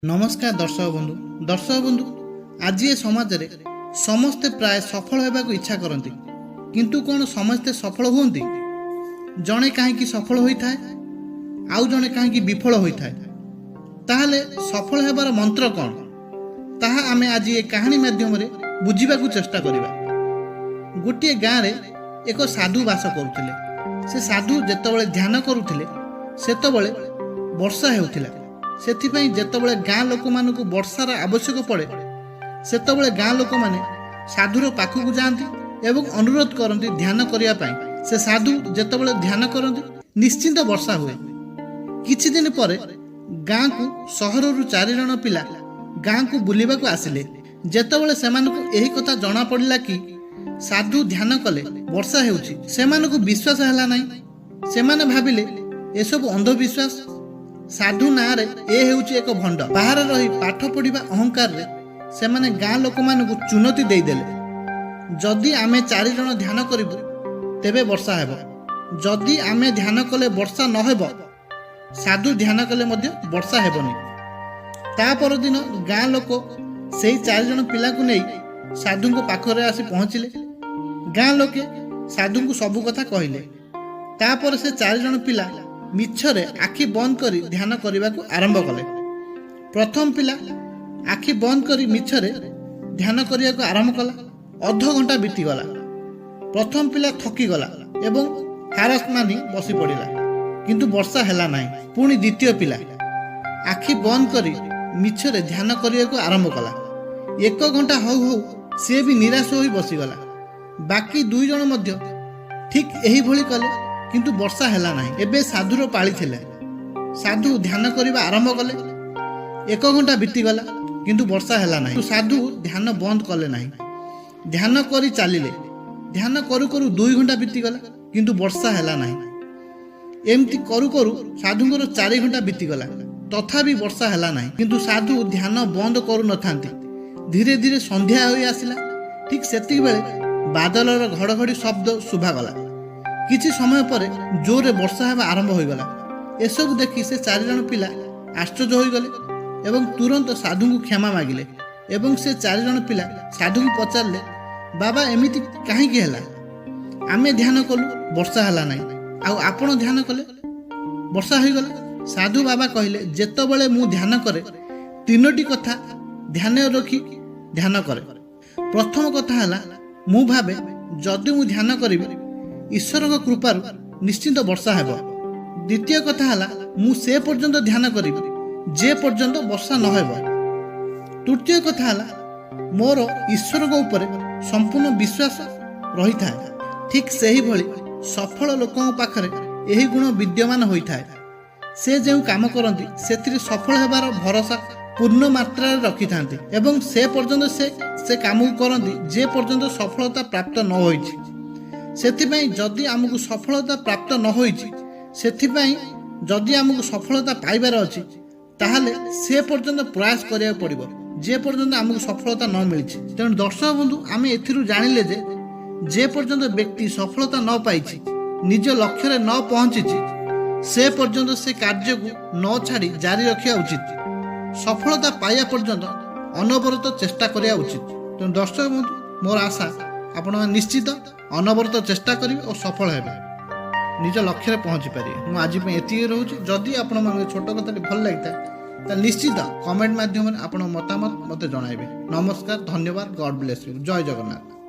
नमस्कार दर्शक बंधु आज ये समाज रे समस्ते प्राय सफल होगा इच्छा करती किंतु कौन समस्ते सफल होती जड़े कहीं सफल होता है आउ जड़े कहीं विफल होता है ताहले सफल होबार मंत्र कौन ताहा आमे आज ये कहानी माध्यम रे बुझीबा को चेष्टा करिबा। गोटे गाँव रे एक साधु वास करुथिले। से साधु जेतबेले ध्यान करुथिले सेतबेले वर्षा हेउथिला। सेथिपई जेतबेले गाँ लोक मानकु वर्षार आवश्यक पड़े सेतबेले गाँ लोक माने साधुर पाखकु जाआंती एवं अनुरोध करती ध्यान करिया पई। से साधु जेतबेले ध्यान करती निश्चिंत वर्षा हुए। किछि दिन परे गाँ को सहररु 4 जण पिला गाँ को बुलिबाकु आसिले। जेतबेले सेमानकु एही कथा जणा पड़िला कि साधु ध्यान कले वर्षा हेउछि सेमानकु विश्वास हला नाही। सेमाने भाबिले एसबु अंधविश्वास। साधु नारे ए हेउछि एक भंड। बाहर रही पाठ पढ़िबा अहंकार रे सेमाने गाँ लोक मानकु चुनौती देई देले। जदि आमे 4 जण ध्यान करिबु तेबे वर्षा हेबो। जदि आमे ध्यान कले वर्षा न हेबो साधु ध्यान कले मध्य वर्षा हेबोनी। ता पर दिन गाँ लोक सेही 4 जण पिला को नै साधु को पाखरे आसी पहुँचिले। गाँ लोके साधु को सबु कथा कहिले। ता पर से 4 जण पिला मिछरे आखि बंद करी ध्यान करने को आरंभ कले। प्रथम पिला आखि बंद करी मिछरे ध्यान करने को आरंभ कला। अध घंटा बीती गला। प्रथम पिला थकी गला एवं हारस मानी बसी पड़िला किंतु वर्षा हेला नाही। पुणी द्वितीय पिला आखि बंद करी मिछरे ध्यान करने को आरंभ कला। 1 घंटा हौ हौ सी भी निराश होई बसीगला। बाकी 2 जण मध्य ठीक एही भली कले किंतु वर्षा हेला नाही। एबे साधुर पाଳି थिले। साधु ध्यान करिबा आरंभ कले। 1 घंटा बीती गला किंतु वर्षा हेला नाही। साधु ध्यान बंद कले नाही। ध्यान करी चालिले। ध्यान करू करू 2 घंटा बीती गला किंतु वर्षा हेला नाही। एमती करू करू साधुंकर 4 घंटा बीती गला तथापि वर्षा हेला नाही। किंतु साधु ध्यान बंद करू नथांती। धीरे धीरे संध्या होई आसिला। ठीक सेतिक बेले बादलर घड़घड़ी शब्द शुभा गला। किछि समय परे जोरे वर्षा हेबा आरंभ होई गला। एसबु देखि से 4 जण पिला आश्चर्य होई गले एवं तुरंत साधु को क्षमा मागिले। एवं से 4 जण पिला साधु को पचारले, बाबा एमिति काहे कि हैला? आमे ध्यान कलु वर्षा हैला नाही आ आपण ध्यान कले वर्षा होई गला। साधु बाबा कहिले, जेतबेले मु ध्यान करे 3टी कथा ध्यान रखी ध्यान करे। प्रथम कथा हैला मु भाबे जदि मु ध्यान करिबि ईश्वर कृपार निश्चिंत वर्षा हेब। द्वितीय कथा है मु से पर्यंत ध्यान करी जे पर्यंत वर्षा न हेब। तृतीय कथा है मोर ईश्वर ऊपर संपूर्ण विश्वास रही था। ठीक सही भली सफल लोकों पाखरे यही गुण विद्यमान होता है। से जो काम करती से सफल होबार भरोसा पूर्ण मात्रा रखी था एवं से पर्यंत से काम करती जे पर्यंत सफलता प्राप्त न होइछि। सेथिपई जदि आमको सफलता प्राप्त न होइछि सेथिपई जदि आमको सफलता पाइबार अछि ताहले से पर्यंत प्रयास करिया पड़िबो जे पर्यंत आमको सफलता न मिलछि। तेणु दर्शक बंधु आमे एथिरु जानिले जे पर्यंत व्यक्ति सफलता न पाइछि निज लक्ष्य रे न पहुंचिछि से पर्यंत से कार्य को न छाड़ी जारी रखिया उचित। सफलता पाइया पर्यंत अनवरत चेष्टा करिया उचित। तेणु दर्शक बंधु मोर आशा आपण निश्चित अनवरत चेष्टा करेंगे और सफल हेबे निज लक्ष्य रे पहुँची पारे। मु आज एति रहूँ। जदि आपण मन छोट कथा भल लगता निश्चित कमेंट माध्यम आपण मतामत मते जणाइबे। नमस्कार, धन्यवाद, गॉड ब्लेस यू, जय जगन्नाथ।